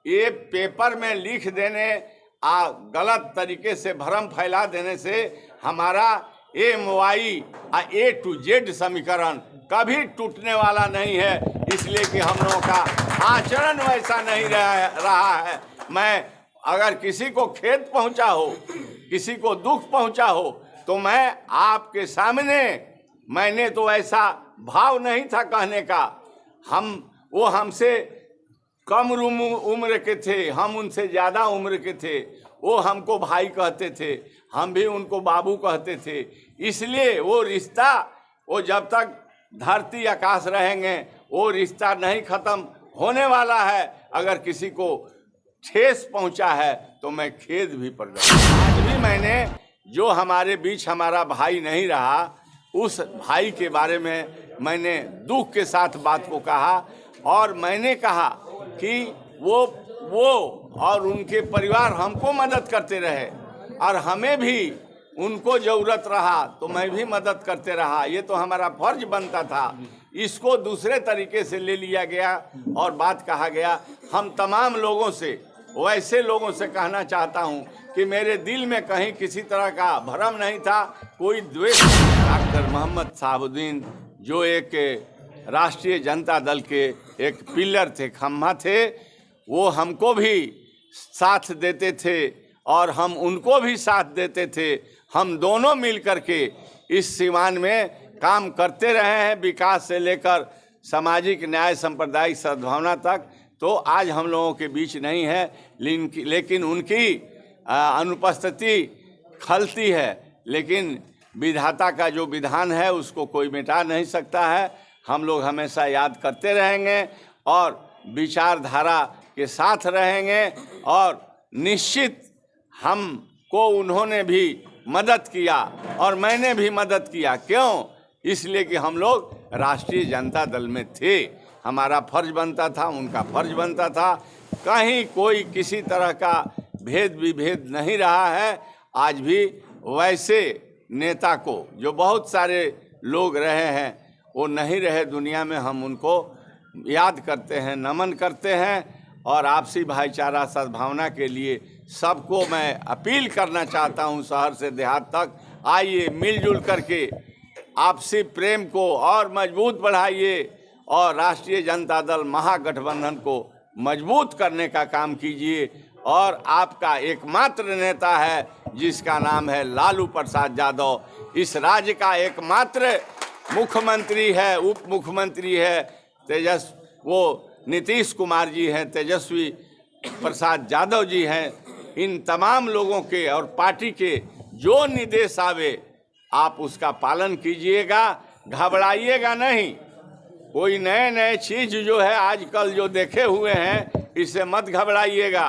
ये पेपर में लिख देने गलत तरीके से भ्रम फैला देने से हमारा MY A to Z समीकरण कभी टूटने वाला नहीं है, इसलिए कि हम लोगों का आचरण वैसा नहीं रहा है। मैं अगर किसी को खेद पहुंचा हो, किसी को दुख पहुंचा हो, तो मैं आपके सामने, मैंने तो ऐसा भाव नहीं था कहने का। वो हमसे कम उम्र के थे, हम उनसे ज़्यादा उम्र के थे। वो हमको भाई कहते थे, हम भी उनको बाबू कहते थे। इसलिए वो रिश्ता, वो जब तक धरती आकाश रहेंगे वो रिश्ता नहीं ख़त्म होने वाला है। अगर किसी को ठेस पहुंचा है तो मैं खेद भी प्रकट करता हूं। आज भी मैंने जो हमारे बीच हमारा भाई नहीं रहा, उस भाई के बारे में मैंने दुख के साथ बात को कहा, और मैंने कहा कि वो और उनके परिवार हमको मदद करते रहे, और हमें भी उनको ज़रूरत रहा तो मैं भी मदद करते रहा। ये तो हमारा फर्ज बनता था। इसको दूसरे तरीके से ले लिया गया और बात कहा गया। हम तमाम लोगों से, वैसे लोगों से कहना चाहता हूं कि मेरे दिल में कहीं किसी तरह का भ्रम नहीं था, कोई द्वेष। डॉक्टर मोहम्मद शहाबुद्दीन जो एक राष्ट्रीय जनता दल के एक पिलर थे, खम्भा थे, वो हमको भी साथ देते थे और हम उनको भी साथ देते थे। हम दोनों मिल कर के इस सीमान में काम करते रहे हैं, विकास से लेकर सामाजिक न्याय, सांप्रदायिक सद्भावना तक। तो आज हम लोगों के बीच नहीं है, लेकिन उनकी अनुपस्थिति खलती है। लेकिन विधाता का जो विधान है उसको कोई मिटा नहीं सकता है। हम लोग हमेशा याद करते रहेंगे और विचारधारा के साथ रहेंगे, और निश्चित हमको उन्होंने भी मदद किया और मैंने भी मदद किया। क्यों? इसलिए कि हम लोग राष्ट्रीय जनता दल में थे, हमारा फर्ज बनता था, उनका फर्ज बनता था। कहीं कोई किसी तरह का भेद विभेद नहीं रहा है। आज भी वैसे नेता को जो बहुत सारे लोग रहे हैं वो नहीं रहे दुनिया में, हम उनको याद करते हैं, नमन करते हैं। और आपसी भाईचारा सद्भावना के लिए सबको मैं अपील करना चाहता हूं, शहर से देहात तक आइए, मिलजुल करके आपसी प्रेम को और मजबूत बढ़ाइए और राष्ट्रीय जनता दल महागठबंधन को मजबूत करने का काम कीजिए। और आपका एकमात्र नेता है जिसका नाम है लालू प्रसाद यादव, इस राज्य का एकमात्र मुख्यमंत्री है, उप मुख्यमंत्री है वो नीतीश कुमार जी हैं, तेजस्वी प्रसाद यादव जी हैं। इन तमाम लोगों के और पार्टी के जो निर्देश आवे आप उसका पालन कीजिएगा, घबराइएगा नहीं। कोई नए चीज़ जो है आजकल जो देखे हुए हैं, इससे मत घबराइएगा।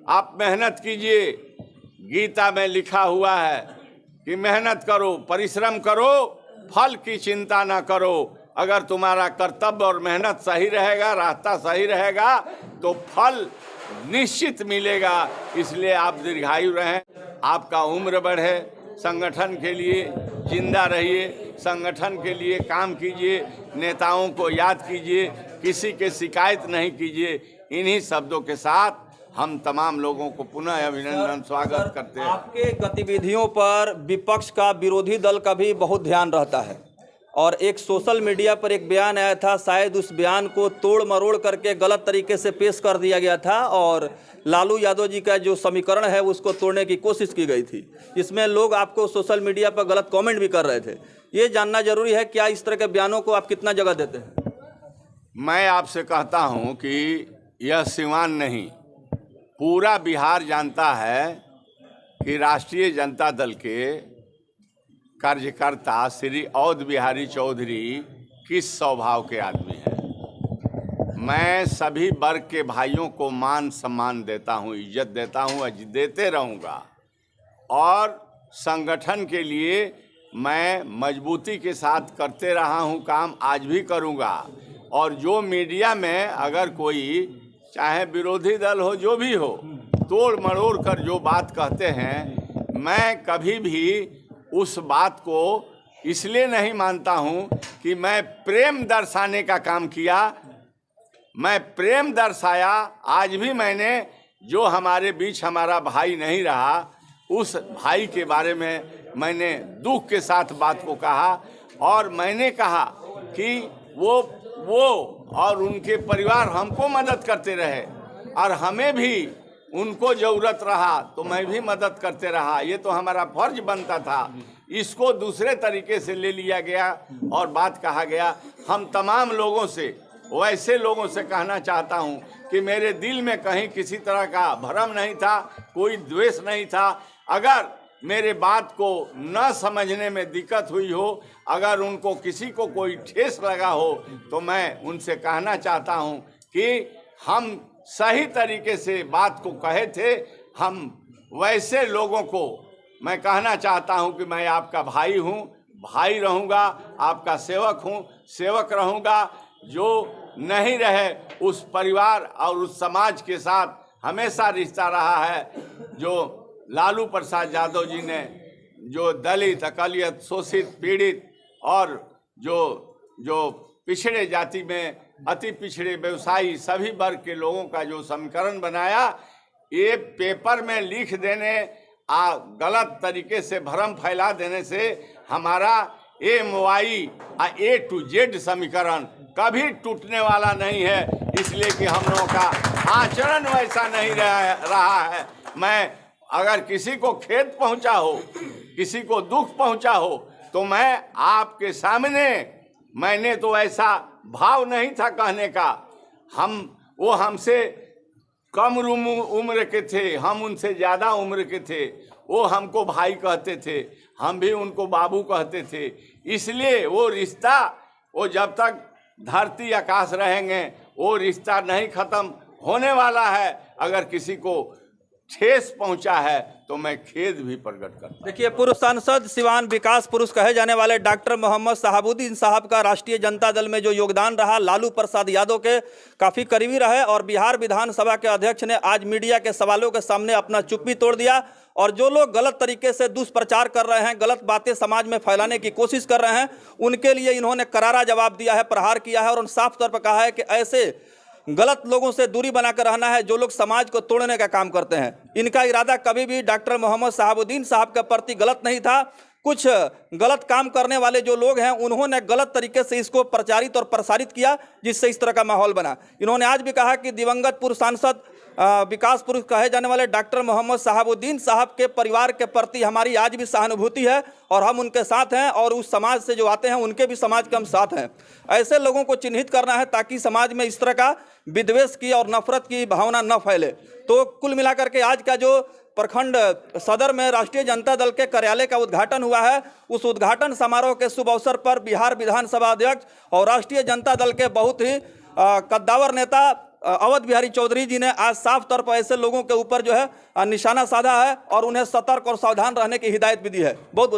आप मेहनत कीजिए। गीता में लिखा हुआ है कि मेहनत करो, परिश्रम करो, फल की चिंता ना करो। अगर तुम्हारा कर्तव्य और मेहनत सही रहेगा, रास्ता सही रहेगा, तो फल निश्चित मिलेगा। इसलिए आप दीर्घायु रहें, आपका उम्र बढ़े, संगठन के लिए जिंदा रहिए, संगठन के लिए काम कीजिए, नेताओं को याद कीजिए, किसी के शिकायत नहीं कीजिए। इन्हीं शब्दों के साथ हम तमाम लोगों को पुनः अभिनंदन स्वागत करते हैं। आपके गतिविधियों पर विपक्ष का, विरोधी दल का भी बहुत ध्यान रहता है, और एक सोशल मीडिया पर एक बयान आया था, शायद उस बयान को तोड़ मरोड़ करके गलत तरीके से पेश कर दिया गया था और लालू यादव जी का जो समीकरण है उसको तोड़ने की कोशिश की गई थी। इसमें लोग आपको सोशल मीडिया पर गलत कमेंट भी कर रहे थे। ये जानना जरूरी है, क्या इस तरह के बयानों को आप कितना जगह देते हैं? मैं आपसे कहता हूं कि यह सिवान नहीं, पूरा बिहार जानता है कि राष्ट्रीय जनता दल के कार्यकर्ता श्री अवध बिहारी चौधरी किस स्वभाव के आदमी हैं। मैं सभी वर्ग के भाइयों को मान सम्मान देता हूं, इज्जत देता हूं, देते रहूंगा, और संगठन के लिए मैं मजबूती के साथ करते रहा हूं काम, आज भी करूंगा। और जो मीडिया में अगर कोई, चाहे विरोधी दल हो, जो भी हो, तोड़ मरोड़ कर जो बात कहते हैं, मैं कभी भी उस बात को इसलिए नहीं मानता हूं कि मैं प्रेम दर्शाने का काम किया। मैं प्रेम दर्शाया। आज भी मैंने जो हमारे बीच हमारा भाई नहीं रहा, उस भाई के बारे में मैंने दुख के साथ बात को कहा और मैंने कहा कि वो और उनके परिवार हमको मदद करते रहे और हमें भी उनको ज़रूरत रहा तो मैं भी मदद करते रहा। ये तो हमारा फर्ज बनता था। इसको दूसरे तरीके से ले लिया गया और बात कहा गया। हम तमाम लोगों से, वैसे लोगों से कहना चाहता हूँ कि मेरे दिल में कहीं किसी तरह का भ्रम नहीं था, कोई द्वेष नहीं था। अगर मेरे बात को न समझने में दिक्कत हुई हो, अगर उनको किसी को कोई ठेस लगा हो, तो मैं उनसे कहना चाहता हूँ कि हम सही तरीके से बात को कहे थे। हम वैसे लोगों को मैं कहना चाहता हूं कि मैं आपका भाई हूं, भाई रहूंगा, आपका सेवक हूं, सेवक रहूंगा। जो नहीं रहे उस परिवार और उस समाज के साथ हमेशा रिश्ता रहा है। जो लालू प्रसाद यादव जी ने जो दलित, अकलियत, शोषित, पीड़ित और जो पिछड़े जाति में अति पिछड़े व्यवसायी सभी वर्ग के लोगों का जो समीकरण बनाया, ये पेपर में लिख देने गलत तरीके से भ्रम फैला देने से हमारा MY A to Z समीकरण कभी टूटने वाला नहीं है। इसलिए कि हम लोगों का आचरण वैसा नहीं रहा है। मैं अगर किसी को खेद पहुंचा हो, किसी को दुख पहुंचा हो, तो मैं आपके सामने, मैंने तो ऐसा भाव नहीं था कहने का। वो हमसे कम उम्र के थे, हम उनसे ज़्यादा उम्र के थे। वो हमको भाई कहते थे, हम भी उनको बाबू कहते थे। इसलिए वो रिश्ता, वो जब तक धरती आकाश रहेंगे, वो रिश्ता नहीं ख़त्म होने वाला है। अगर किसी को ठेस पहुंचा है तो मैं खेद भी प्रकट करता हूं। देखिए, पूर्व सांसद सिवान विकास पुरुष कहे जाने वाले डॉक्टर मोहम्मद शहाबुद्दीन साहब का राष्ट्रीय जनता दल में जो योगदान रहा, लालू प्रसाद यादव के काफ़ी करीबी रहे और बिहार विधानसभा के अध्यक्ष ने आज मीडिया के सवालों के सामने अपना चुप्पी तोड़ दिया। और जो लोग गलत तरीके से दुष्प्रचार कर रहे हैं, गलत बातें समाज में फैलाने की कोशिश कर रहे हैं, उनके लिए इन्होंने करारा जवाब दिया है, प्रहार किया है और साफ तौर पर कहा है कि ऐसे गलत लोगों से दूरी बनाकर रहना है जो लोग समाज को तोड़ने का काम करते हैं। इनका इरादा कभी भी डॉक्टर मोहम्मद शहाबुद्दीन साहब के प्रति गलत नहीं था। कुछ गलत काम करने वाले जो लोग हैं, उन्होंने गलत तरीके से इसको प्रचारित और प्रसारित किया, जिससे इस तरह का माहौल बना। इन्होंने आज भी कहा कि दिवंगत पूर्व सांसद विकास पुरुष कहे जाने वाले डॉक्टर मोहम्मद शहाबुद्दीन साहब के परिवार के प्रति हमारी आज भी सहानुभूति है और हम उनके साथ हैं और उस समाज से जो आते हैं उनके भी समाज के हम साथ हैं। ऐसे लोगों को चिन्हित करना है ताकि समाज में इस तरह का विद्वेष की और नफरत की भावना न फैले। तो कुल मिलाकर के आज का जो प्रखंड सदर में राष्ट्रीय जनता दल के कार्यालय का उद्घाटन हुआ है, उस उद्घाटन समारोह के शुभ अवसर पर बिहार विधानसभा अध्यक्ष और राष्ट्रीय जनता दल के बहुत ही कद्दावर नेता अवध बिहारी चौधरी जी ने आज साफ तौर पर ऐसे लोगों के ऊपर जो है निशाना साधा है और उन्हें सतर्क और सावधान रहने की हिदायत भी दी है। बहुत